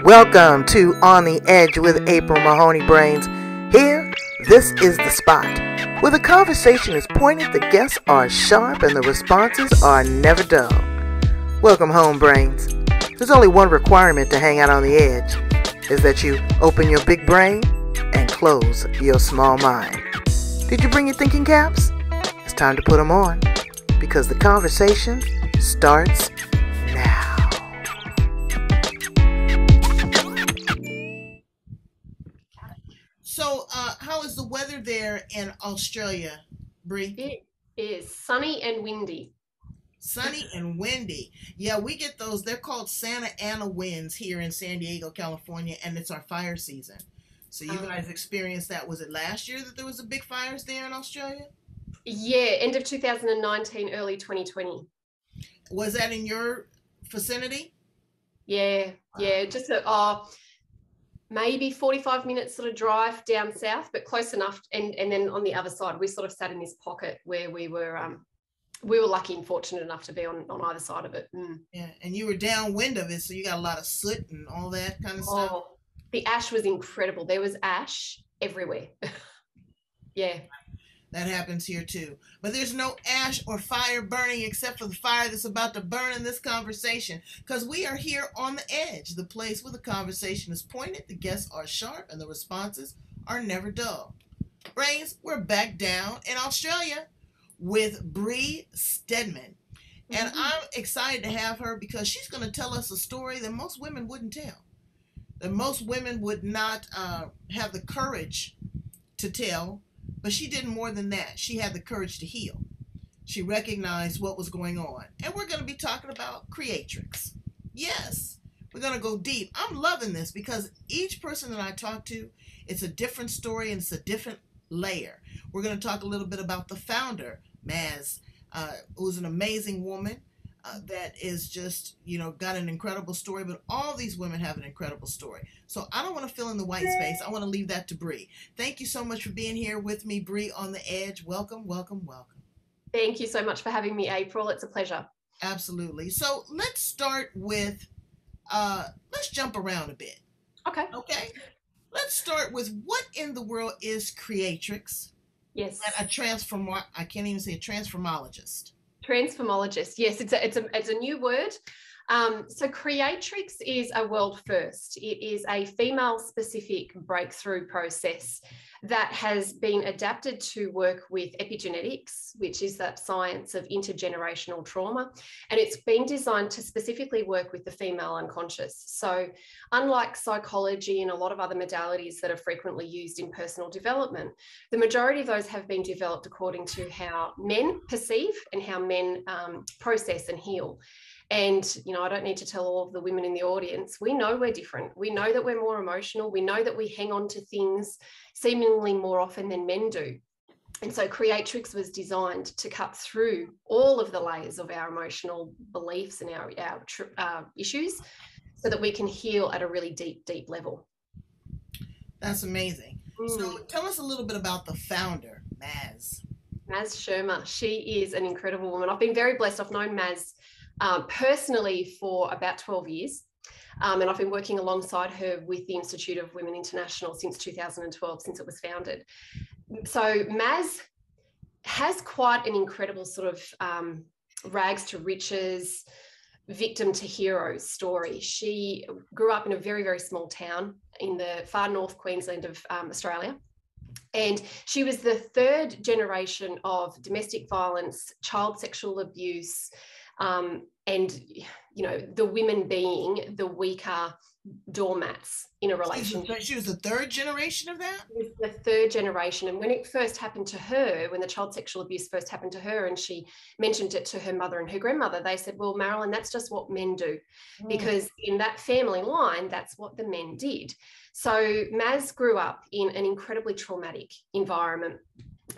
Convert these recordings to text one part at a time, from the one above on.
Welcome to On the Edge with April Mahoney Brains. Here, this is the spot where the conversation is pointed, the guests are sharp, and the responses are never dull. Welcome home, Brains. There's only one requirement to hang out on the edge, is that you open your big brain and close your small mind. Did you bring your thinking caps? It's time to put them on, because the conversation starts now. So, how is the weather there in Australia, Bree? It is sunny and windy. Sunny and windy. Yeah, we get those. They're called Santa Ana winds here in San Diego, California, and it's our fire season. So you guys experienced that. Was it last year that there was a big fires there in Australia? Yeah, end of 2019, early 2020. Was that in your vicinity? Yeah, just maybe 45 minutes sort of drive down south, but close enough. And then on the other side, we sort of sat in this pocket where we were lucky and fortunate enough to be on either side of it. Yeah, and you were downwind of it, so you got a lot of soot and all that kind of stuff. Oh, the ash was incredible. There was ash everywhere. Yeah. That happens here too. But there's no ash or fire burning except for the fire that's about to burn in this conversation. Because we are here on the edge, the place where the conversation is pointed, the guests are sharp, and the responses are never dull. Brains, we're back down in Australia with Bree Stedman. And I'm excited to have her because she's going to tell us a story that most women wouldn't tell. That most women would not have the courage to tell. But she did more than that. She had the courage to heal. She recognized what was going on. And we're going to be talking about Creatrix. Yes, we're going to go deep. I'm loving this because each person that I talk to, it's a different story and it's a different layer. We're going to talk a little bit about the founder, Maz, who's an amazing woman that is just, got an incredible story. But all these women have an incredible story. So I don't want to fill in the white space. I want to leave that to Bree. Thank you so much for being here with me, Bree, on the edge. Welcome, welcome, welcome. Thank you so much for having me, April. It's a pleasure. Absolutely. So let's start with, let's jump around a bit. Okay. Let's start with what in the world is Creatrix? Yes. And I can't even say a transformologist. Transformologist. Yes, it's a new word. So Creatrix is a world first. It is a female-specific breakthrough process that has been adapted to work with epigenetics, which is that science of intergenerational trauma. And it's been designed to specifically work with the female unconscious. So unlike psychology and a lot of other modalities that are frequently used in personal development, the majority of those have been developed according to how men perceive and how men process and heal. And, I don't need to tell all of the women in the audience, we know we're different. We know that we're more emotional. We know that we hang on to things seemingly more often than men do. And so Creatrix was designed to cut through all of the layers of our emotional beliefs and our issues so that we can heal at a really deep, deep level. That's amazing. So tell us a little bit about the founder, Maz. Maz Shermer. She is an incredible woman. I've been very blessed. I've known Maz personally for about 12 years. And I've been working alongside her with the Institute of Women International since 2012, since it was founded. So Maz has quite an incredible sort of rags to riches, victim to hero story. She grew up in a very, very small town in the far north Queensland of Australia. And she was the third generation of domestic violence, child sexual abuse, and, the women being the weaker doormats in a relationship. She was the third generation of that? It was the third generation. And when it first happened to her, when the child sexual abuse first happened to her, and she mentioned it to her mother and her grandmother, they said, well, Marilyn, that's just what men do. Because in that family line, that's what the men did. So Maz grew up in an incredibly traumatic environment.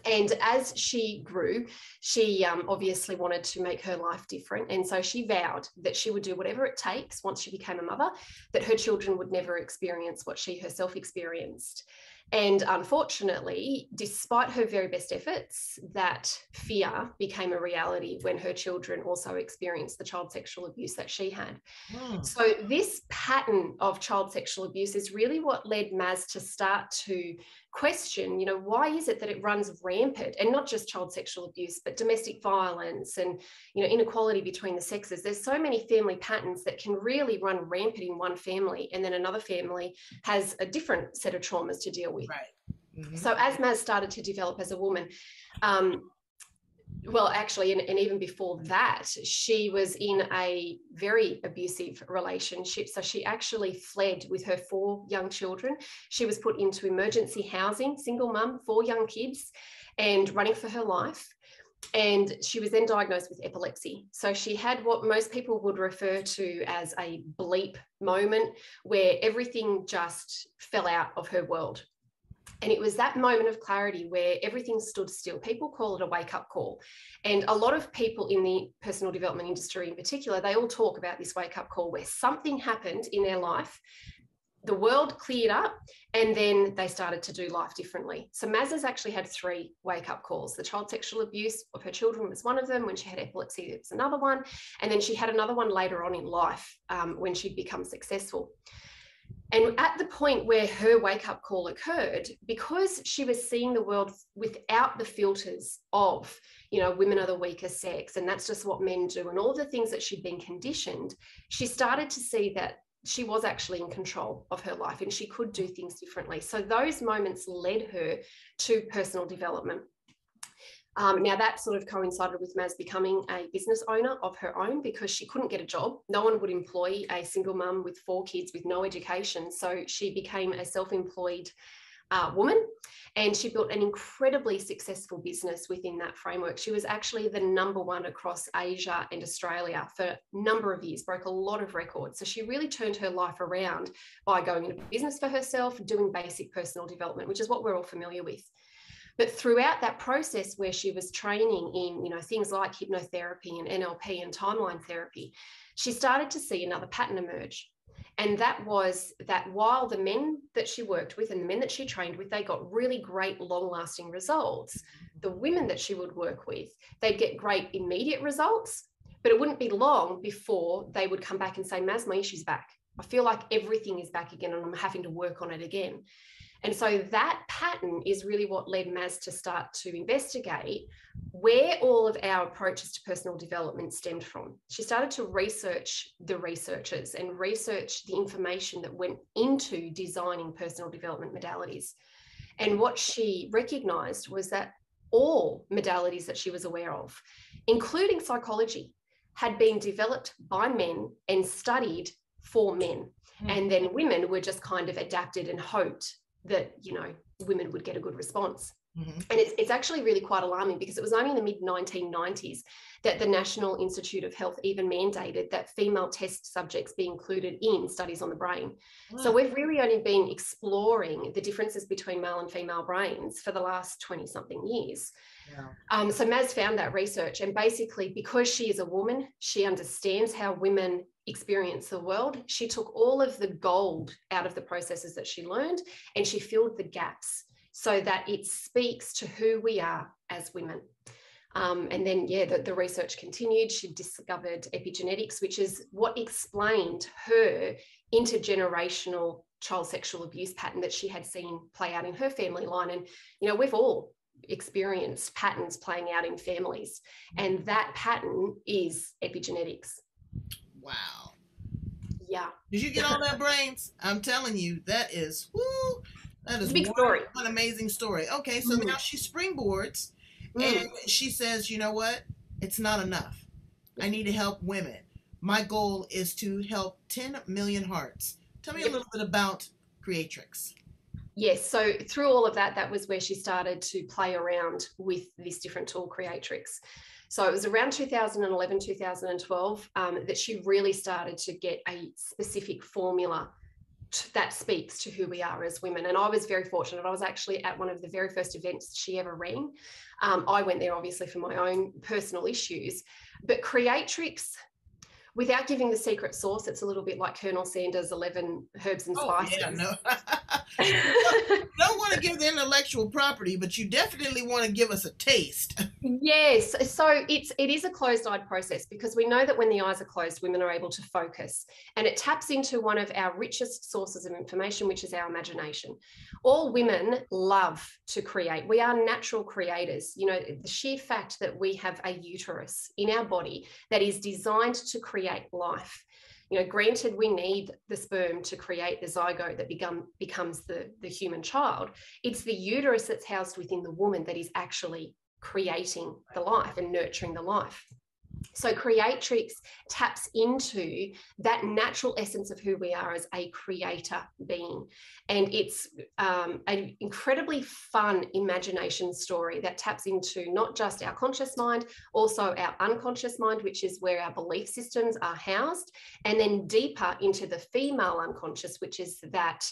And as she grew, she obviously wanted to make her life different. And so she vowed that she would do whatever it takes once she became a mother, that her children would never experience what she herself experienced. And unfortunately, despite her very best efforts, that fear became a reality when her children also experienced the child sexual abuse that she had. So this pattern of child sexual abuse is really what led Maz to start to question, you know, why is it that it runs rampant, and not just child sexual abuse, but domestic violence and, you know, inequality between the sexes. There's so many family patterns that can really run rampant in one family, and then another family has a different set of traumas to deal with. Right. So as Maz started to develop as a woman, well, actually, and even before that, she was in a very abusive relationship. So she actually fled with her 4 young children. She was put into emergency housing, single mum, 4 young kids, and running for her life. And she was then diagnosed with epilepsy. So she had what most people would refer to as a bleep moment, where everything just fell out of her world. And it was that moment of clarity where everything stood still. People call it a wake-up call. And a lot of people in the personal development industry in particular, they all talk about this wake-up call where something happened in their life, the world cleared up, and then they started to do life differently. So Maz has actually had 3 wake-up calls. The child sexual abuse of her children was one of them. When she had epilepsy, it was another one. And then she had another one later on in life when she'd become successful. And at the point where her wake-up call occurred, because she was seeing the world without the filters of, you know, women are the weaker sex, and that's just what men do, and all the things that she'd been conditioned, she started to see that she was actually in control of her life and she could do things differently. So those moments led her to personal development. Now that sort of coincided with Maz becoming a business owner of her own, because she couldn't get a job. No one would employ a single mum with 4 kids with no education. So she became a self-employed woman, and she built an incredibly successful business within that framework. She was actually the #1 across Asia and Australia for a number of years, broke a lot of records. So she really turned her life around by going into business for herself, doing basic personal development, which is what we're all familiar with. But throughout that process where she was training in, you know, things like hypnotherapy and NLP and timeline therapy, she started to see another pattern emerge. And that was that while the men that she worked with and the men that she trained with, they got really great long-lasting results, the women that she would work with, they'd get great immediate results, but it wouldn't be long before they would come back and say, Maz, my issue's back. I feel like everything is back again and I'm having to work on it again. And so that pattern is really what led Maz to start to investigate where all of our approaches to personal development stemmed from. She started to research the researchers and research the information that went into designing personal development modalities. And what she recognized was that all modalities that she was aware of, including psychology, had been developed by men and studied for men. And then women were just kind of adapted and hoped that, you know, women would get a good response. And it's actually really quite alarming, because it was only in the mid-1990s that the National Institute of Health even mandated that female test subjects be included in studies on the brain. So we've really only been exploring the differences between male and female brains for the last 20-something years. So Maz found that research, and basically because she is a woman, she understands how women experience the world. She took all of the gold out of the processes that she learned, and she filled the gaps so that it speaks to who we are as women. And then, the research continued. She discovered epigenetics, which is what explained her intergenerational child sexual abuse pattern that she had seen play out in her family line. And, you know, we've all experienced patterns playing out in families, and that pattern is epigenetics. Wow. Yeah. Did you get all that, Brains? I'm telling you, that is, woo, that is a big story. An amazing story. Okay, so now she springboards and she says, you know what? It's not enough. I need to help women. My goal is to help 10 million hearts. Tell me a little bit about Creatrix. Yes, so through all of that, that was where she started to play around with this different tool, Creatrix. So it was around 2011, 2012 that she really started to get a specific formula that speaks to who we are as women. And I was very fortunate. I was actually at one of the very first events she ever ran. I went there obviously for my own personal issues, but Creatrix, without giving the secret sauce, it's a little bit like Colonel Sanders' 11 herbs and spices. Oh, yeah, no. You don't want to give the intellectual property, but you definitely want to give us a taste. Yes, so it is a closed-eyed process, because we know that when the eyes are closed, women are able to focus, and it taps into one of our richest sources of information, which is our imagination. All women love to create. We are natural creators. You know, the sheer fact that we have a uterus in our body that is designed to create life. You know, granted, we need the sperm to create the zygote that becomes the human child. It's the uterus that's housed within the woman that is actually creating the life and nurturing the life. So Creatrix taps into that natural essence of who we are as a creator being. And it's an incredibly fun imagination story that taps into not just our conscious mind, also our unconscious mind, which is where our belief systems are housed, and then deeper into the female unconscious, which is that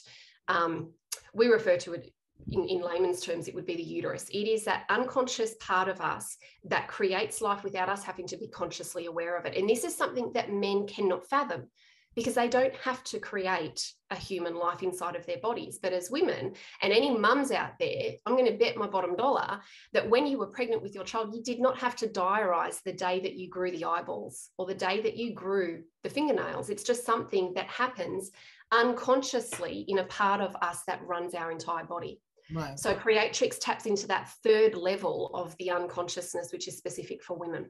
we refer to it in layman's terms, it would be the uterus. It is that unconscious part of us that creates life without us having to be consciously aware of it. And this is something that men cannot fathom, because they don't have to create a human life inside of their bodies. But as women, and any mums out there, I'm going to bet my bottom dollar that when you were pregnant with your child, you did not have to diarize the day that you grew the eyeballs or the day that you grew the fingernails. It's just something that happens unconsciously in a part of us that runs our entire body. Right. So Creatrix taps into that third level of the unconsciousness, which is specific for women.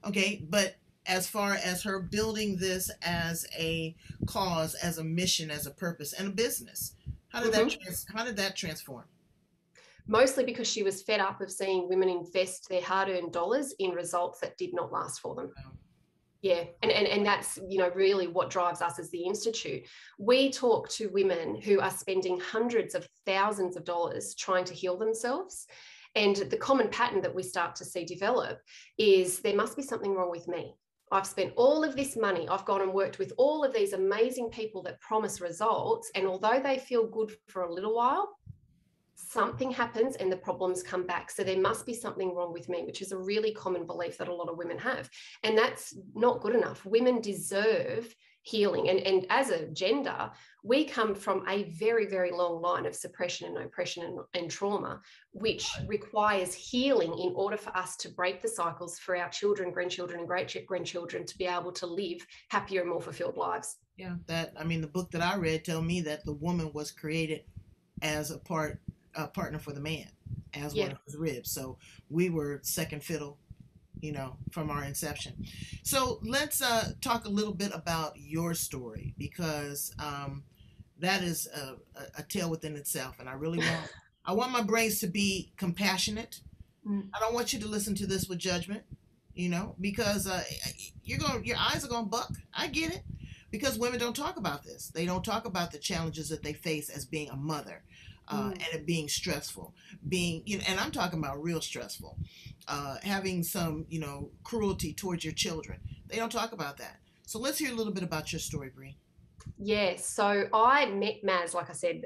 Okay, but as far as her building this as a cause, as a mission, as a purpose, and a business, how did that transform? Mostly because she was fed up of seeing women invest their hard-earned dollars in results that did not last for them. Yeah, and that's, you know, really what drives us as the Institute. We talk to women who are spending hundreds of thousands of dollars trying to heal themselves. And the common pattern that we start to see develop is there must be something wrong with me. I've spent all of this money. I've gone and worked with all of these amazing people that promise results. And although they feel good for a little while, something happens and the problems come back. So there must be something wrong with me, which is a really common belief that a lot of women have. And that's not good enough. Women deserve healing. And as a gender, we come from a very, very long line of suppression and oppression and trauma, which requires healing in order for us to break the cycles for our children, grandchildren, and great-grandchildren to be able to live happier and more fulfilled lives. Yeah, the book that I read told me that the woman was created as a partner for the man, as one of his ribs. So we were second fiddle, you know, from our inception. So let's talk a little bit about your story, because that is a tale within itself. And I want my brains to be compassionate. I don't want you to listen to this with judgment, you know, because your eyes are going to buck. I get it, because women don't talk about this. They don't talk about the challenges that they face as being a mother. And it being stressful, and I'm talking about real stressful, having some, you know, cruelty towards your children. They don't talk about that. So let's hear a little bit about your story, Bree. Yes. So I met Maz, like I said,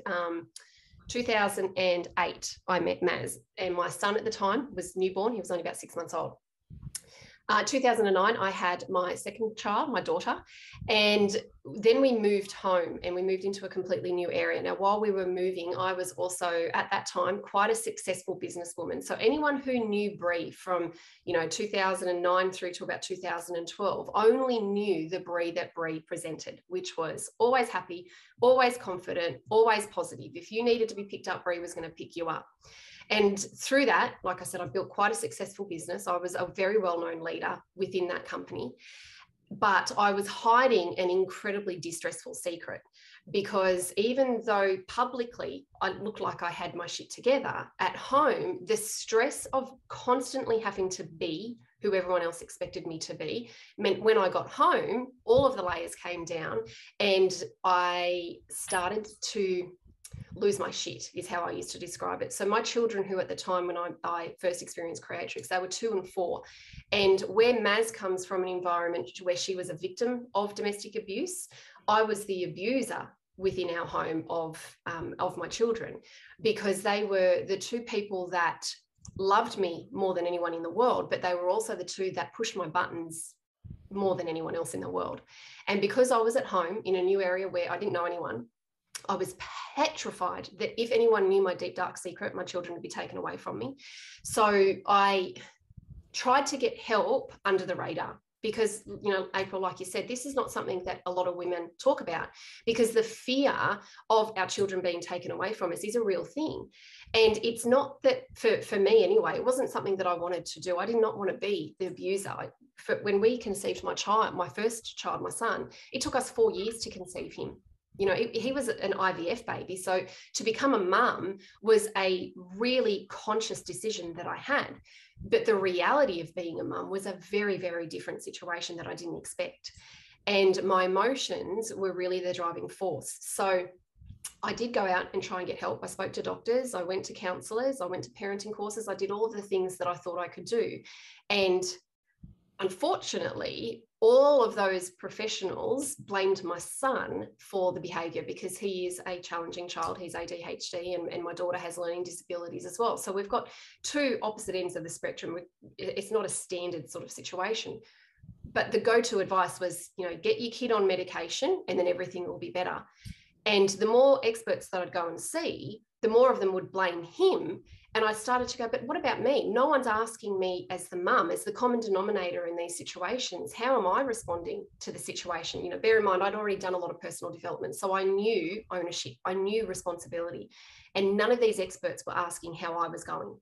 2008, I met Maz, and my son at the time was newborn. He was only about 6 months old. 2009, I had my second child, my daughter, and then we moved home and we moved into a completely new area. Now, while we were moving, I was also at that time quite a successful businesswoman. So anyone who knew Bree from, 2009 through to about 2012 only knew the Bree that Bree presented, which was always happy, always confident, always positive. If you needed to be picked up, Bree was going to pick you up. And through that, like I said, I built quite a successful business. I was a very well-known leader within that company, but I was hiding an incredibly distressful secret, because even though publicly I looked like I had my shit together, at home, the stress of constantly having to be who everyone else expected me to be meant when I got home, all of the layers came down and I started to lose my shit, is how I used to describe it. So my children, who at the time when I first experienced Creatrix, they were 2 and 4. And where Maz comes from an environment where she was a victim of domestic abuse, I was the abuser within our home of my children, because they were the 2 people that loved me more than anyone in the world, but they were also the 2 that pushed my buttons more than anyone else in the world. And because I was at home in a new area where I didn't know anyone, I was petrified that if anyone knew my deep, dark secret, my children would be taken away from me. So I tried to get help under the radar because, you know, April, like you said, this is not something that a lot of women talk about, because the fear of our children being taken away from us is a real thing. And it's not that, for me anyway, it wasn't something that I wanted to do. I did not want to be the abuser. When we conceived my first child, my son, it took us 4 years to conceive him. You know, he was an IVF baby. So to become a mum was a really conscious decision that I had. But the reality of being a mum was a very, very different situation that I didn't expect. And my emotions were really the driving force. So I did go out and try and get help. I spoke to doctors, I went to counselors, I went to parenting courses, I did all of the things that I thought I could do. And unfortunately, all of those professionals blamed my son for the behavior, because he is a challenging child. He's ADHD, and my daughter has learning disabilities as well. So we've got two opposite ends of the spectrum. It's not a standard sort of situation. But the go-to advice was, you know, get your kid on medication and then everything will be better. And the more experts that I'd go and see, the more of them would blame him. And I started to go, but what about me? No one's asking me as the mum, as the common denominator in these situations, how am I responding to the situation? You know, bear in mind, I'd already done a lot of personal development. So I knew ownership, I knew responsibility. And none of these experts were asking how I was going.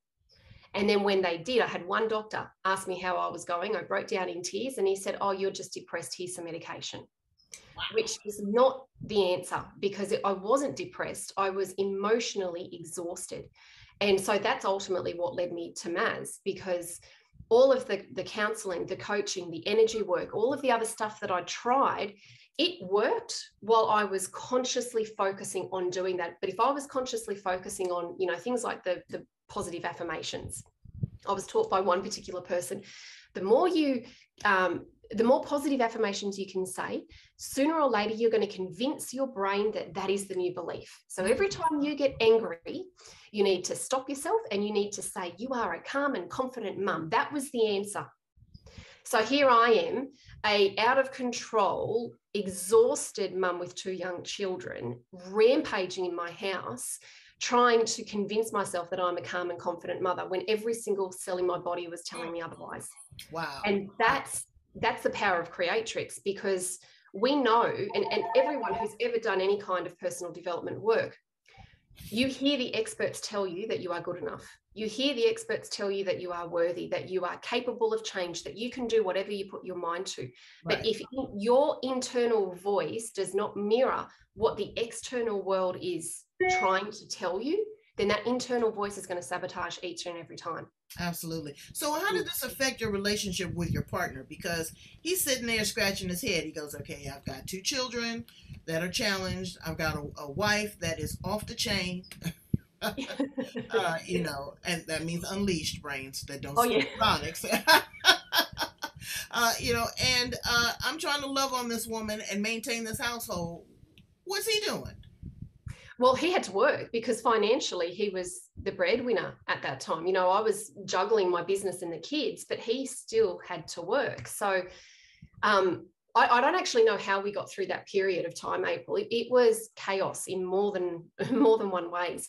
And then when they did, I had one doctor ask me how I was going. I broke down in tears and he said, oh, you're just depressed. Here's some medication. Wow. Which is not the answer, because I wasn't depressed. I was emotionally exhausted. And so that's ultimately what led me to Maz, because all of the counseling, the coaching, the energy work, all of the other stuff that I tried, it worked while I was consciously focusing on doing that. But if I was consciously focusing on, you know, things like the positive affirmations, I was taught by one particular person, the more positive affirmations you can say, sooner or later, you're going to convince your brain that that is the new belief. So every time you get angry, you need to stop yourself and you need to say, you are a calm and confident mum. That was the answer. So here I am, a out of control, exhausted mum with 2 young children, rampaging in my house, trying to convince myself that I'm a calm and confident mother when every single cell in my body was telling me otherwise. Wow. And that's the power of Creatrix, because we know, and everyone who's ever done any kind of personal development work, you hear the experts tell you that you are good enough. You hear the experts tell you that you are worthy, that you are capable of change, that you can do whatever you put your mind to. Right. But if your internal voice does not mirror what the external world is trying to tell you, then that internal voice is going to sabotage each and every time. Absolutely. So how did this affect your relationship with your partner? Because he's sitting there scratching his head. He goes, okay, I've got 2 children that are challenged. I've got a wife that is off the chain. You know, and that means unleashed brains that don't speak phonics. You know, and I'm trying to love on this woman and maintain this household. What's he doing? Well, he had to work because financially he was the breadwinner at that time. You know, I was juggling my business and the kids, but he still had to work. So I don't actually know how we got through that period of time, April. It was chaos in more than one ways.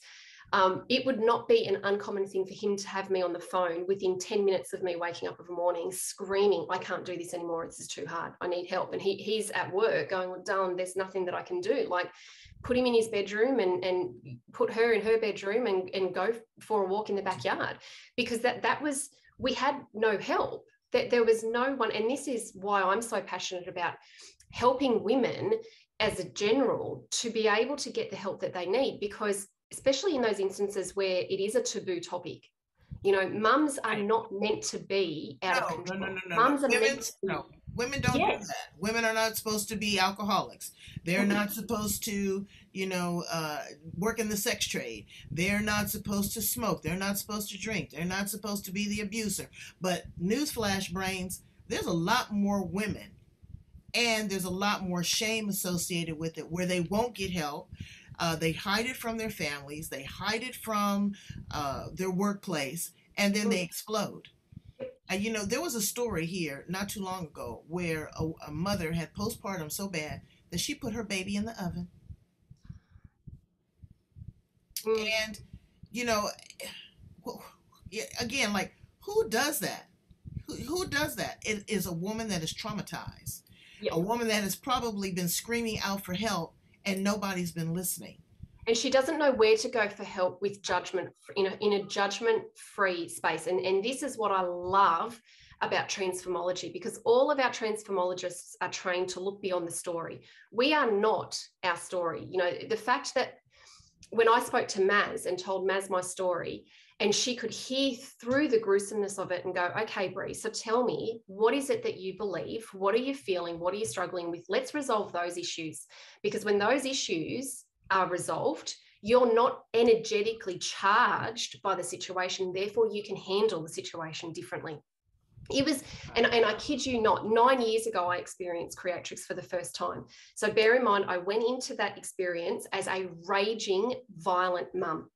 It would not be an uncommon thing for him to have me on the phone within 10 minutes of me waking up of a morning screaming, I can't do this anymore. This is too hard. I need help. And he's at work going, well, darling, there's nothing that I can do. Like, put him in his bedroom and put her in her bedroom and go for a walk in the backyard, because that was, we had no help. That there was no one. And this is why I'm so passionate about helping women as a general to be able to get the help that they need, because especially in those instances where it is a taboo topic, you know, mums are not meant to be out of control. Mums are meant to be. No. Women don't do that. Women are not supposed to be alcoholics. They're not supposed to, you know, work in the sex trade. They're not supposed to smoke. They're not supposed to drink. They're not supposed to be the abuser. But newsflash, brains, there's a lot more women, and there's a lot more shame associated with it, where they won't get help. They hide it from their families. They hide it from their workplace, and then they explode. You know, there was a story here not too long ago where a mother had postpartum so bad that she put her baby in the oven. Mm. And, you know, again, like, who does that? Who does that? It is a woman that is traumatized, Yep. a woman that has probably been screaming out for help and nobody's been listening. And she doesn't know where to go for help with judgment in a judgment-free space. And this is what I love about transformology, because all of our transformologists are trained to look beyond the story. We are not our story. You know, the fact that when I spoke to Maz and told Maz my story, and she could hear through the gruesomeness of it and go, okay, Bree, so tell me, what is it that you believe? What are you feeling? What are you struggling with? Let's resolve those issues. Because when those issues are resolved, you're not energetically charged by the situation. Therefore, you can handle the situation differently. It was, and I kid you not, 9 years ago, I experienced Creatrix for the first time. So bear in mind, I went into that experience as a raging, violent mum.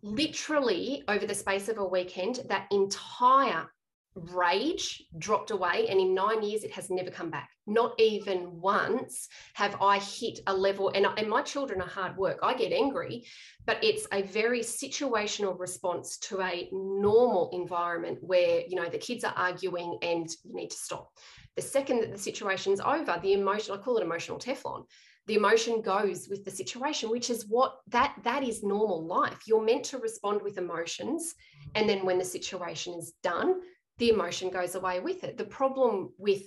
Literally, over the space of a weekend, that entire rage dropped away. And in 9 years, it has never come back. Not even once have I hit a level, and my children are hard work. I get angry, but it's a very situational response to a normal environment where, you know, the kids are arguing and you need to stop. The second that the situation's over, the emotion, I call it emotional Teflon. The emotion goes with the situation, which is what that is normal life. You're meant to respond with emotions. And then when the situation is done, the emotion goes away with it. The problem with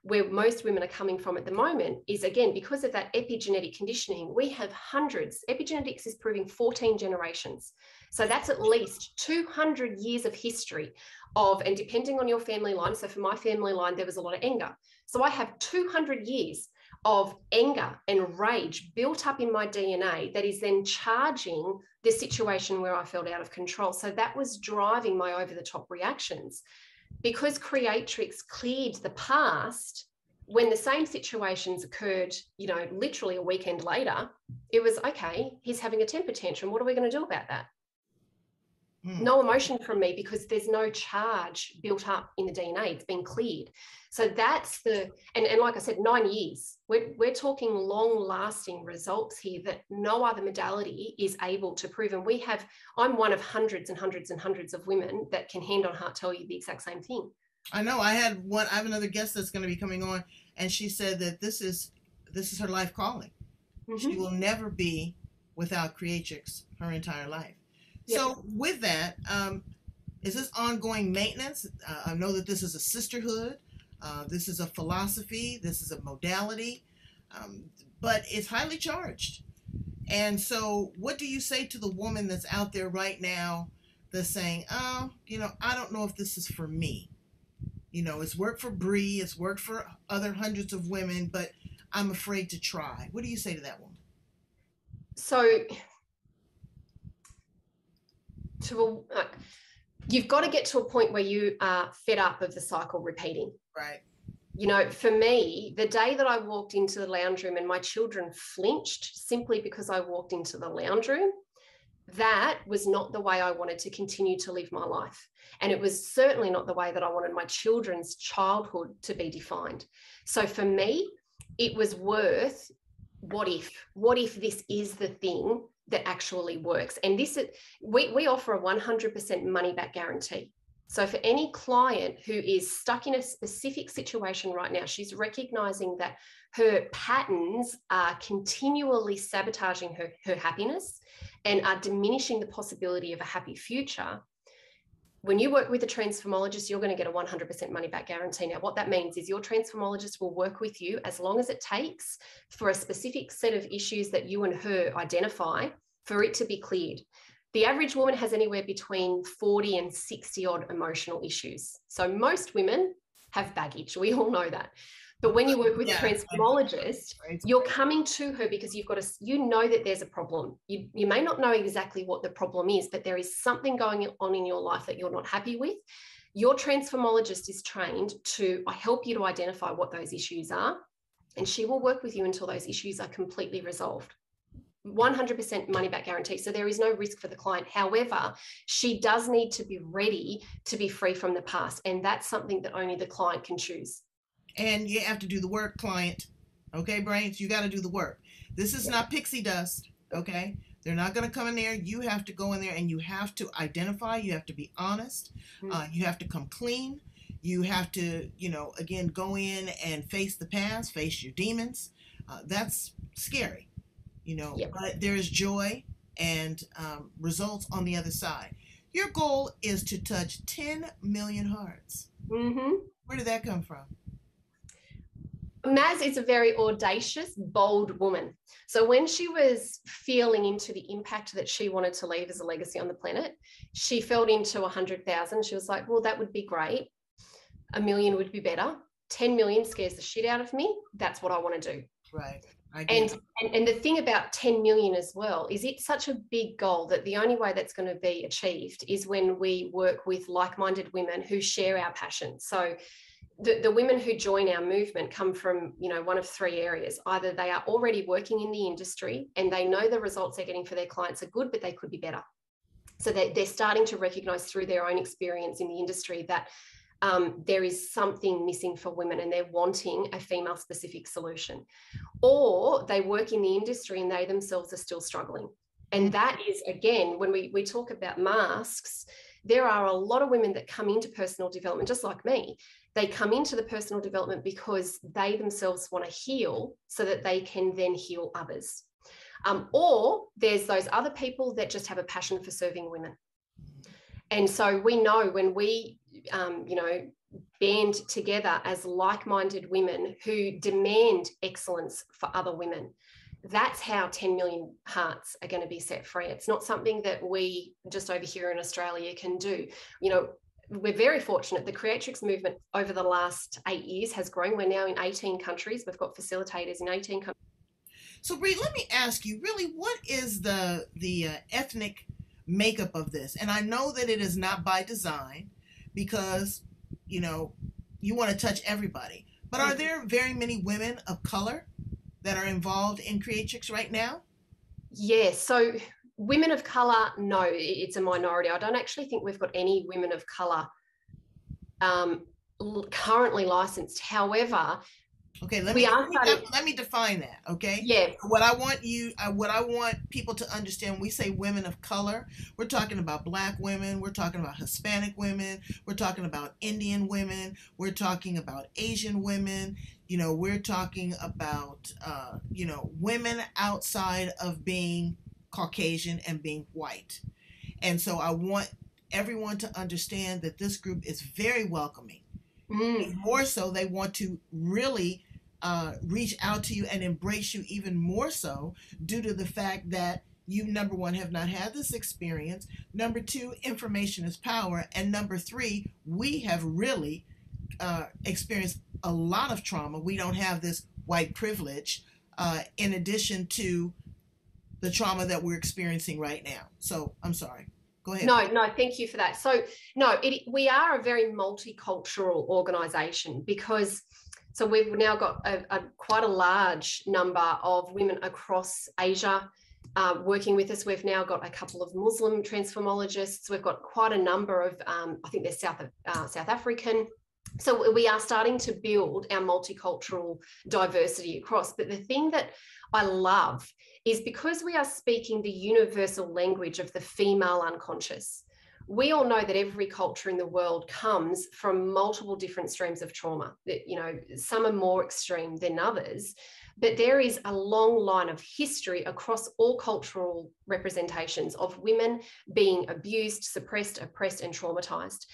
where most women are coming from at the moment is, again, because of that epigenetic conditioning, we have hundreds. Epigenetics is proving 14 generations. So that's at least 200 years of history of, and depending on your family line, so for my family line, there was a lot of anger. So I have 200 years of anger and rage built up in my DNA that is then charging the situation where I felt out of control. So that was driving my over-the-top reactions. Because Creatrix cleared the past, when the same situations occurred, you know, literally a weekend later, it was, okay, he's having a temper tantrum. What are we going to do about that? No emotion from me, because there's no charge built up in the DNA. It's been cleared. So that's the, and like I said, 9 years. We're talking long-lasting results here that no other modality is able to prove. And I'm one of hundreds and hundreds and hundreds of women that can hand on heart tell you the exact same thing. I know. I have another guest that's going to be coming on, and she said that this is her life calling. Mm-hmm. She will never be without Creatrix her entire life. Yep. So with that, is this ongoing maintenance? I know that this is a sisterhood. This is a philosophy. This is a modality, but it's highly charged. And so what do you say to the woman that's out there right now that's saying, oh, you know, I don't know if this is for me. You know, it's worked for Bree, it's worked for other hundreds of women, but I'm afraid to try. What do you say to that woman? So you've got to get to a point where you are fed up of the cycle repeating. Right. You know, for me, the day that I walked into the lounge room and my children flinched simply because I walked into the lounge room, that was not the way I wanted to continue to live my life. And it was certainly not the way that I wanted my children's childhood to be defined. So for me, it was worth, what if this is the thing that actually works? And this is, we offer a 100% money back guarantee. So for any client who is stuck in a specific situation right now, she's recognizing that her patterns are continually sabotaging her happiness and are diminishing the possibility of a happy future. When you work with a transformologist, you're going to get a 100% money back guarantee. Now, what that means is your transformologist will work with you as long as it takes for a specific set of issues that you and her identify for it to be cleared. The average woman has anywhere between 40 and 60 odd emotional issues. So most women have baggage. We all know that. But when you work with a transformologist, you're coming to her because you know that there's a problem. You may not know exactly what the problem is, but there is something going on in your life that you're not happy with. Your transformologist is trained to help you to identify what those issues are, and she will work with you until those issues are completely resolved. 100% money back guarantee. So there is no risk for the client. However, she does need to be ready to be free from the past. And that's something that only the client can choose. And you have to do the work, client. Okay, brains, you got to do the work. This is not pixie dust. Okay. They're not going to come in there. You have to go in there and you have to identify. You have to be honest. You have to come clean. You have to, again, go in and face the past, face your demons. That's scary, Yep. but there is joy and results on the other side. Your goal is to touch 10 million hearts. Mm-hmm. Where did that come from? Maz is a very audacious, bold woman. So when she was feeling into the impact that she wanted to leave as a legacy on the planet, she felt into 100,000. She was like, well, that would be great. 1 million would be better. 10 million scares the shit out of me. That's what I want to do. Right. And the thing about 10 million as well is it's such a big goal that the only way that's going to be achieved is when we work with like-minded women who share our passion. So the women who join our movement come from, one of three areas. Either they are already working in the industry and they know the results they're getting for their clients are good, but they could be better. So they're starting to recognize through their own experience in the industry that there is something missing for women and they're wanting a female specific solution. Or they work in the industry and they themselves are still struggling. And that is, again, when we talk about masks, there are a lot of women that come into personal development, just like me. They come into the personal development because they themselves want to heal so that they can then heal others. Or there's those other people that just have a passion for serving women. And so we know when we, band together as like-minded women who demand excellence for other women, that's how 10 million hearts are going to be set free. It's not something that we just over here in Australia can do. We're very fortunate. The Creatrix movement over the last 8 years has grown. We're now in 18 countries. We've got facilitators in 18 countries. So, Bree, let me ask you, really, what is the ethnic makeup of this? And I know that it is not by design because, you want to touch everybody. But are there very many women of color that are involved in Creatrix right now? Yes. So women of color, no, it's a minority. I don't actually think we've got any women of color currently licensed. However, okay, let me define that. Okay. Yeah. What I want people to understand, when we say women of color, we're talking about Black women, we're talking about Hispanic women, we're talking about Indian women, we're talking about Asian women. We're talking about women outside of being Caucasian and being white. And so I want everyone to understand that this group is very welcoming. More so, they want to really reach out to you and embrace you even more so, due to the fact that you, number one, have not had this experience. Number two, information is power. And number three, we have really experienced a lot of trauma. We don't have this white privilege in addition to the trauma that we're experiencing right now. So I'm sorry. Go ahead. No, thank you for that. So no, we are a very multicultural organisation because we've now got quite a large number of women across Asia working with us. We've now got a couple of Muslim transformologists. We've got quite a number of, I think they're South African. So we are starting to build our multicultural diversity across. But the thing that I love is because we are speaking the universal language of the female unconscious. We all know that every culture in the world comes from multiple different streams of trauma. Some are more extreme than others, but there is a long line of history across all cultural representations of women being abused, suppressed, oppressed, and traumatized.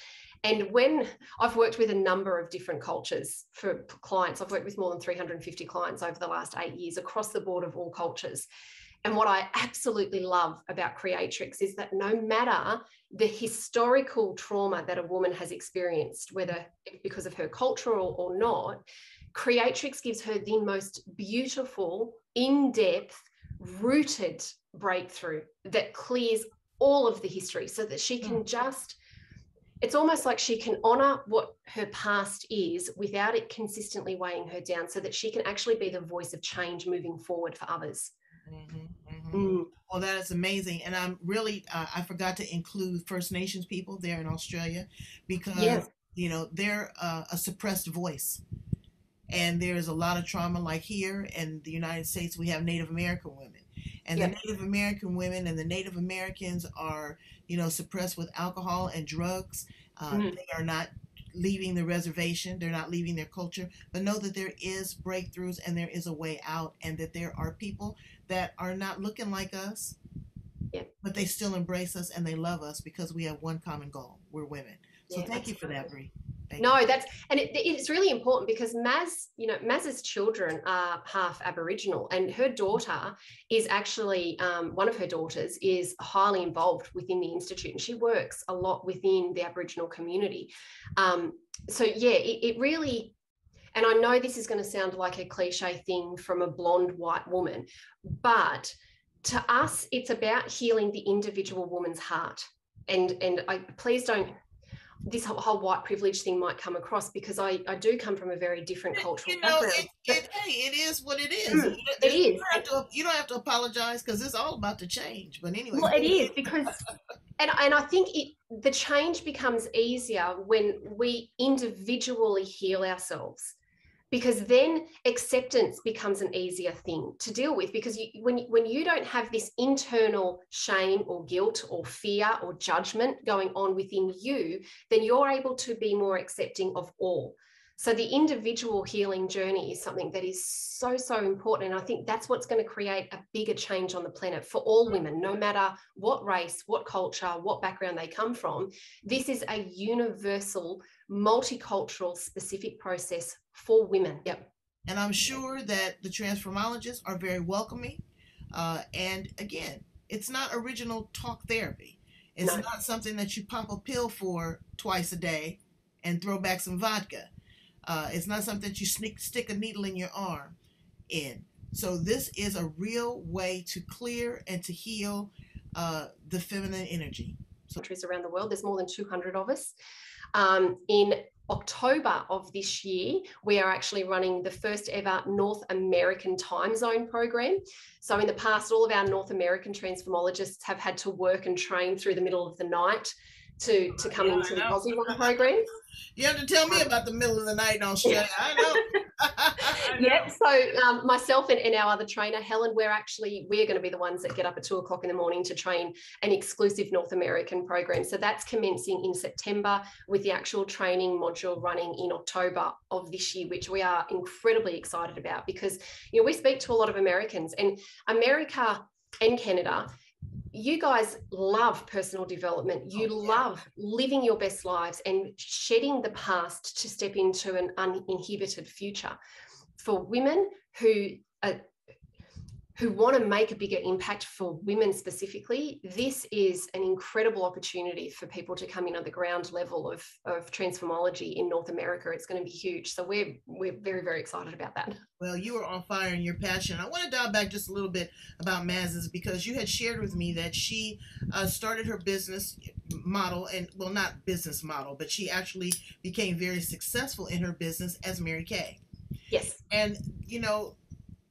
And when I've worked with a number of different cultures for clients, I've worked with more than 350 clients over the last 8 years across the board of all cultures. And what I absolutely love about Creatrix is that no matter the historical trauma that a woman has experienced, whether because of her cultural or not, Creatrix gives her the most beautiful, in-depth, rooted breakthrough that clears all of the history so that she can it's almost like she can honor what her past is without it consistently weighing her down, so that she can actually be the voice of change moving forward for others. Well, that is amazing. And I'm really, I forgot to include First Nations people there in Australia because, they're a suppressed voice. And there's a lot of trauma, like here in the United States, we have Native American women. And the Native American women and the Native Americans are, suppressed with alcohol and drugs. They are not leaving the reservation. They're not leaving their culture, but know that there is breakthroughs and there is a way out, and that there are people that are not looking like us, but they still embrace us and they love us because we have one common goal. We're women. So thank you for that, Bree. It's really important because Maz's children are half Aboriginal, and her daughter is actually, one of her daughters is highly involved within the Institute, and she works a lot within the Aboriginal community. It really, and I know this is going to sound like a cliche thing from a blonde white woman, but to us, it's about healing the individual woman's heart. And please don't, this whole white privilege thing might come across because I do come from a very different cultural background. It is what it is. It is. You don't have to apologize because it's all about to change. But anyway. Well, it is because, and I think the change becomes easier when we individually heal ourselves, because then acceptance becomes an easier thing to deal with, because when you don't have this internal shame or guilt or fear or judgment going on within you, then you're able to be more accepting of all. So the individual healing journey is something that is so, so important. And I think that's what's going to create a bigger change on the planet for all women, no matter what race, what culture, what background they come from. This is a universal, multicultural, specific process for women. And I'm sure that the transformologists are very welcoming. And again, it's not original talk therapy. It's not something that you pop a pill for twice a day and throw back some vodka. It's not something that you stick a needle in your arm in. So this is a real way to clear and to heal the feminine energy. Countries around the world, there's more than 200 of us. In October of this year, we are actually running the first ever North American time zone program. So in the past, all of our North American transformologists have had to work and train through the middle of the night to come into the Aussie one program. You have to tell me about the middle of the night in Australia. I know. So myself and our other trainer, Helen, we're going to be the ones that get up at 2 o'clock in the morning to train an exclusive North American program. So that's commencing in September with the actual training module running in October of this year, which we are incredibly excited about because, we speak to a lot of Americans, and America and Canada, you guys love personal development. You love living your best lives and shedding the past to step into an uninhibited future. For women who want to make a bigger impact for women specifically, this is an incredible opportunity for people to come in at the ground level of transformology in North America. It's going to be huge. So we're very, very excited about that. Well, you are on fire in your passion. I want to dial back just a little bit about Maz's, because you had shared with me that she started her business model, and well, not business model, but she actually became very successful in her business as Mary Kay. Yes. And,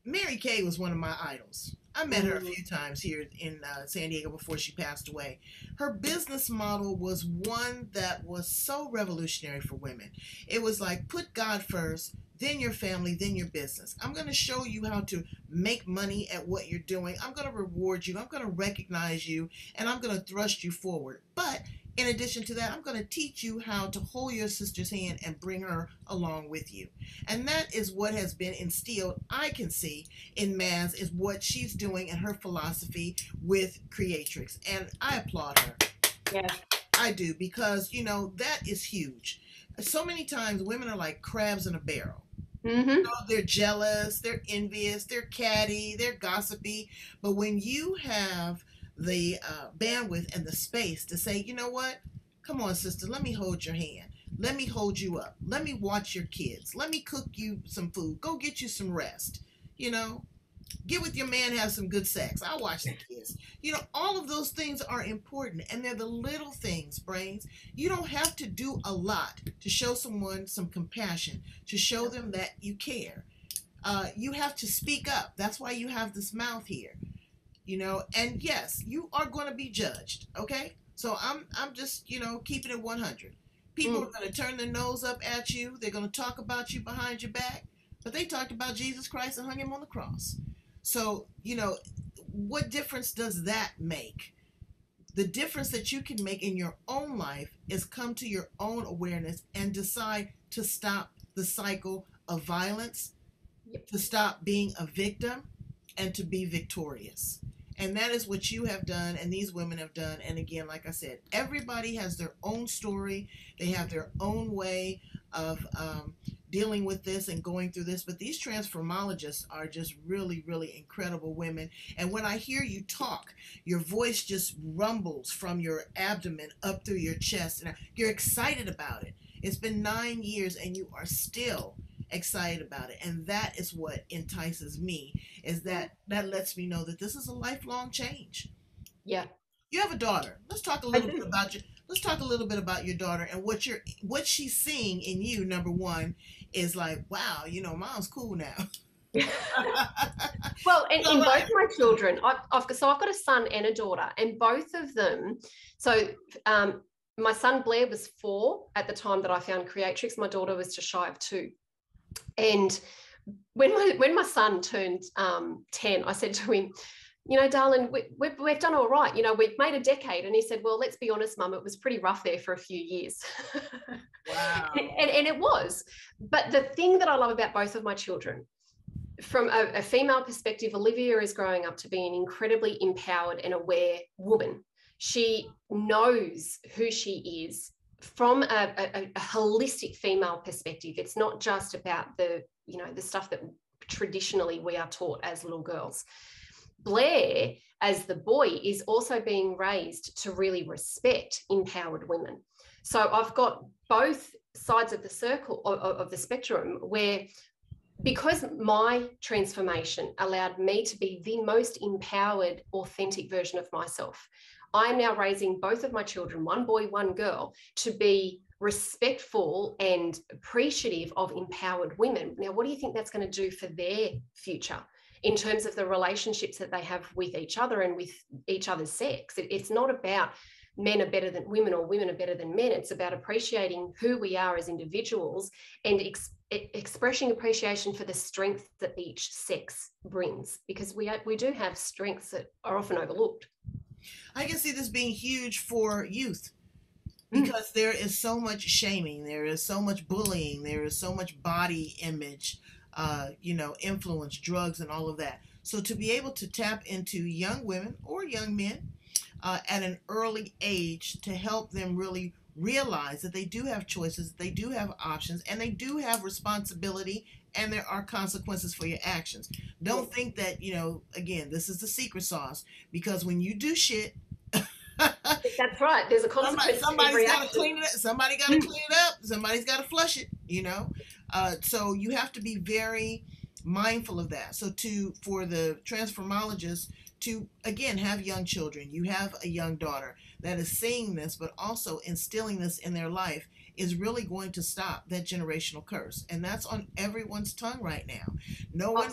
Mary Kay was one of my idols. I met her a few times here in San Diego before she passed away. Her business model was one that was so revolutionary for women. It was like, put God first, then your family, then your business. I'm going to show you how to make money at what you're doing. I'm going to reward you. I'm going to recognize you, and I'm going to thrust you forward. But in addition to that, I'm going to teach you how to hold your sister's hand and bring her along with you. And that is what has been instilled, I can see, in Maz, is what she's doing and her philosophy with Creatrix. And I applaud her. Yeah, I do, because, that is huge. So many times women are like crabs in a barrel. Mm-hmm. They're jealous, they're envious, they're catty, they're gossipy. But when you have the bandwidth and the space to say, you know what? Come on, sister, let me hold your hand. Let me hold you up. Let me watch your kids. Let me cook you some food. Go get you some rest. Get with your man, have some good sex. I'll watch the kids. All of those things are important, and they're the little things, brains. You don't have to do a lot to show someone some compassion, to show them that you care. You have to speak up. That's why you have this mouth here. And yes, you are going to be judged, okay? So I'm just, keeping it 100. People are going to turn their nose up at you. They're going to talk about you behind your back, but they talked about Jesus Christ and hung him on the cross. So, what difference does that make? The difference that you can make in your own life is come to your own awareness and decide to stop the cycle of violence, to stop being a victim, and to be victorious. And that is what you have done and these women have done. And again, like I said, everybody has their own story. They have their own way of dealing with this and going through this. But these transformologists are just really, really incredible women. And when I hear you talk, your voice just rumbles from your abdomen up through your chest. And you're excited about it. It's been 9 years and you are still excited about it. And that is what entices me, is that lets me know that this is a lifelong change. Yeah. You have a daughter. Let's talk a little bit about you. Let's talk a little bit about your daughter and what she's seeing in you. Number one is like, wow, you know, mom's cool now. Well, and in both my children, I've got a son and a daughter, and both of them. So my son Blair was 4 at the time that I found Creatrix. My daughter was just shy of 2. And when my son turned 10, I said to him, you know, darling, we've done all right. You know, we've made a decade. And he said, well, let's be honest, Mum, it was pretty rough there for a few years. Wow. and it was. But the thing that I love about both of my children, from a female perspective, Olivia is growing up to be an incredibly empowered and aware woman. She knows who she is from a holistic female perspective. It's not just about the stuff that traditionally we are taught as little girls. Blair, as the boy, is also being raised to really respect empowered women. So I've got both sides of the circle of the spectrum, where because my transformation allowed me to be the most empowered, authentic version of myself, I'm now raising both of my children, one boy, one girl, to be respectful and appreciative of empowered women. Now, what do you think that's going to do for their future in terms of the relationships that they have with each other and with each other's sex? It's not about men are better than women or women are better than men. It's about appreciating who we are as individuals and expressing appreciation for the strength that each sex brings, because we do have strengths that are often overlooked. I can see this being huge for youth, because there is so much shaming, there is so much bullying, there is so much body image, influence, drugs, and all of that. So to be able to tap into young women or young men at an early age to help them really realize that they do have choices, they do have options, and they do have responsibility, and there are consequences for your actions. Don't think that, again, this is the secret sauce, because when you do shit, that's right, there's a consequence. Somebody's got to clean it up. Somebody got to clean it up. Somebody's got to flush it, So you have to be very mindful of that. So for the transformologists to, again, have young children, you have a young daughter that is seeing this, but also instilling this in their life, is really going to stop that generational curse. And that's on everyone's tongue right now. No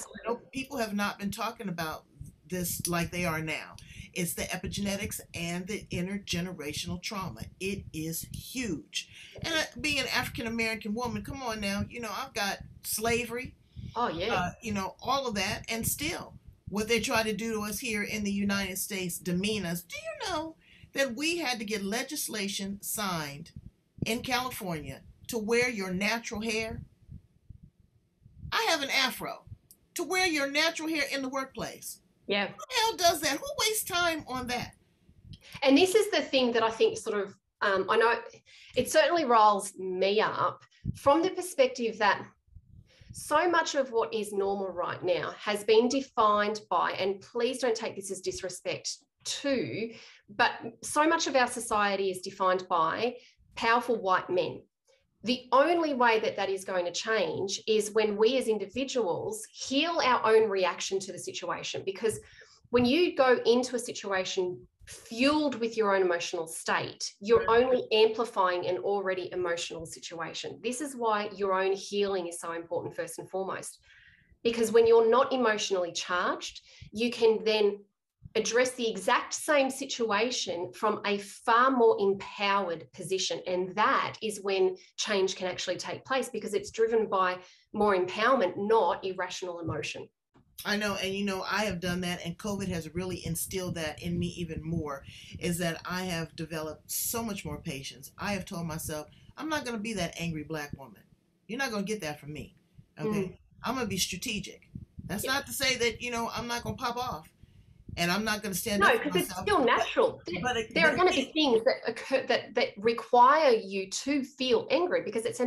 people have not been talking about this like they are now. It's the epigenetics and the intergenerational trauma. It is huge. And being an African-American woman, come on now, I've got slavery. Oh, yeah. All of that. And still, what they try to do to us here in the United States, demean us. Do you know that we had to get legislation signed in California to wear your natural hair? I have an afro. To wear your natural hair in the workplace. Yeah. Who the hell does that? Who wastes time on that? And this is the thing that I think sort of, I know it certainly riles me up from the perspective that so much of what is normal right now has been defined by, and please don't take this as disrespect to, but so much of our society is defined by powerful white men. The only way that is going to change is when we as individuals heal our own reaction to the situation. Because when you go into a situation fueled with your own emotional state, you're only amplifying an already emotional situation. This is why your own healing is so important first and foremost. Because when you're not emotionally charged, you can then address the exact same situation from a far more empowered position. And that is when change can actually take place, because it's driven by more empowerment, not irrational emotion. I know, and I have done that, and COVID has really instilled that in me even more. Is that I have developed so much more patience. I have told myself, I'm not going to be that angry black woman. You're not going to get that from me. Okay. Mm. I'm going to be strategic. That's Yeah. not to say that, I'm not going to pop off and I'm not going to stand No, up for because it's myself. still natural. There But are going to again, be things that occur that require you to feel angry, because it's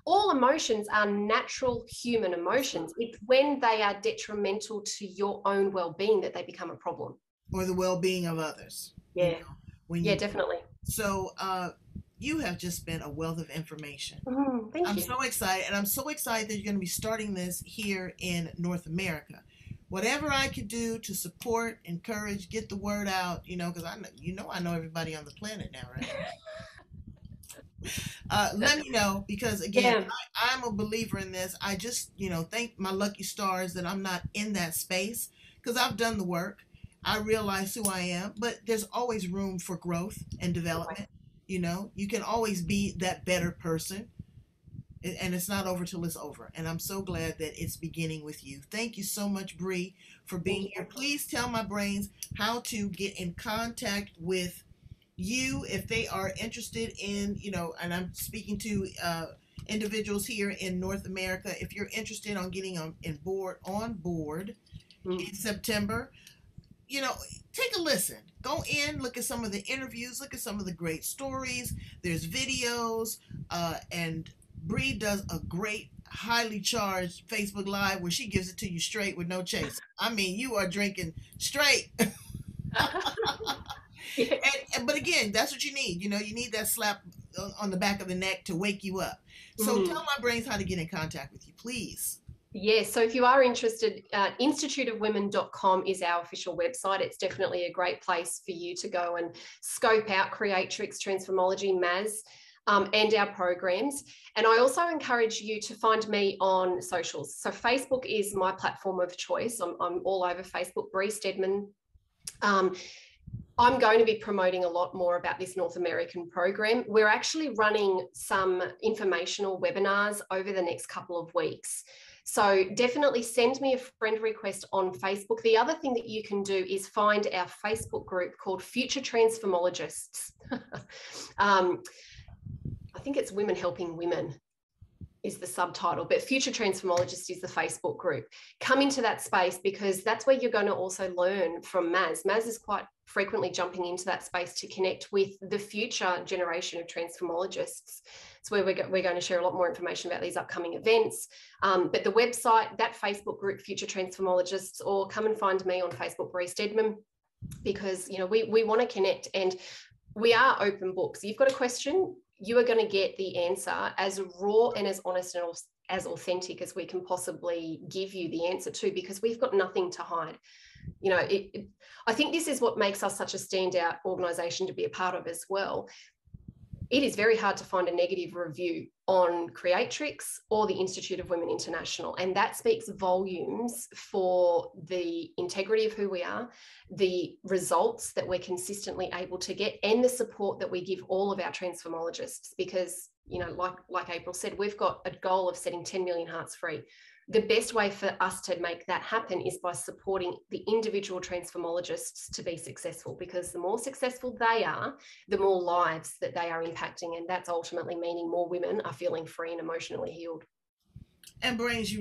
all emotions are natural human emotions. It's when they are detrimental to your own well-being that they become a problem. or the well-being of others, Yeah. when Yeah, you, definitely. so, you have just been a wealth of information. Thank I'm you. so excited, and I'm so excited that you're going to be starting this here in North America. Whatever I could do to support, encourage, get the word out, because I know everybody on the planet now, right? Let me know, because again, Yeah. I'm a believer in this. I just, thank my lucky stars that I'm not in that space, because I've done the work. I realize who I am, but there's always room for growth and development. You can always be that better person, and it's not over till it's over. And I'm so glad that it's beginning with you. Thank you so much, Bree, for being Thank here. you. Please tell my brains how to get in contact with you if they are interested in, and I'm speaking to individuals here in North America. If you're interested on getting on board in September, take a listen. Go in, look at some of the interviews, look at some of the great stories. There's videos, and Bree does a great, highly charged Facebook Live where she gives it to you straight with no chase. I mean, you are drinking straight. Yeah. But again, that's what you need. You need that slap on the back of the neck to wake you up. So tell my brains how to get in contact with you, please. Yes, so if you are interested, instituteofwomen.com is our official website. It's definitely a great place for you to go and scope out Creatrix, Transformology, MAS, and our programs. And I also encourage you to find me on socials. So Facebook is my platform of choice. I'm all over Facebook, Bree Stedman. I'm going to be promoting a lot more about this North American program. We're actually running some informational webinars over the next couple of weeks. So definitely send me a friend request on Facebook. The other thing that you can do is find our Facebook group called Future Transformologists. I think it's Women Helping Women is the subtitle, but Future Transformologist is the Facebook group. Come into that space, because that's where you're going to also learn from Maz. Maz is quite frequently jumping into that space to connect with the future generation of transformologists. It's where we're going to share a lot more information about these upcoming events. But the website, that Facebook group, Future Transformologists, or come and find me on Facebook, Bree Stedman, because we want to connect, and we are open books. You've got a question, you are going to get the answer as raw and as honest and as authentic as we can possibly give you the answer to, because we've got nothing to hide. I think this is what makes us such a standout organisation to be a part of as well. It is very hard to find a negative review on Creatrix or the Institute of Women International. And that speaks volumes for the integrity of who we are, the results that we're consistently able to get, and the support that we give all of our transformologists. Because, like April said, we've got a goal of setting 10 million hearts free. The best way for us to make that happen is by supporting the individual transformologists to be successful, because the more successful they are, the more lives that they are impacting. And that's ultimately meaning more women are feeling free and emotionally healed. And brains,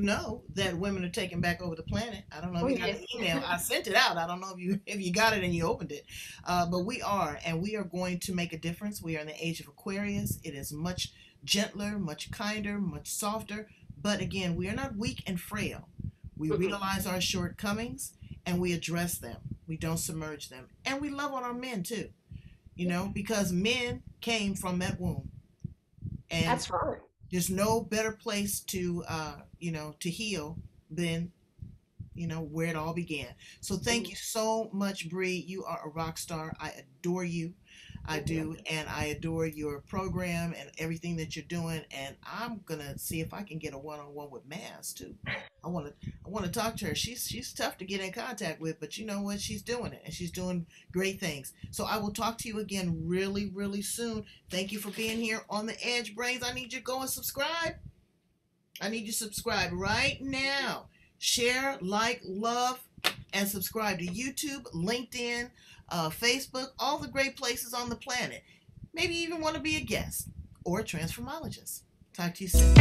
that women are taking back over the planet. I don't know if you got the email. I sent it out. I don't know if you got it and you opened it. But we are, and we are going to make a difference. We are in the age of Aquarius. It is much gentler, much kinder, much softer. But again, we are not weak and frail. We realize our shortcomings and we address them. We don't submerge them. And we love on our men too, because men came from that womb. And that's right. There's no better place to, to heal than, where it all began. So thank you so much, Bree. You are a rock star. I adore you. I do, and I adore your program and everything that you're doing. And I'm gonna see if I can get a one-on-one with Maz too. I want to talk to her. She's tough to get in contact with, but you know what? She's doing it, and she's doing great things. So I will talk to you again really, really soon. Thank you for being here on the Edge, brains. I need you to go and subscribe. I need you to subscribe right now. Share, like, love, and subscribe to YouTube, LinkedIn, Facebook, all the great places on the planet. Maybe you even want to be a guest or a transformologist. Talk to you soon.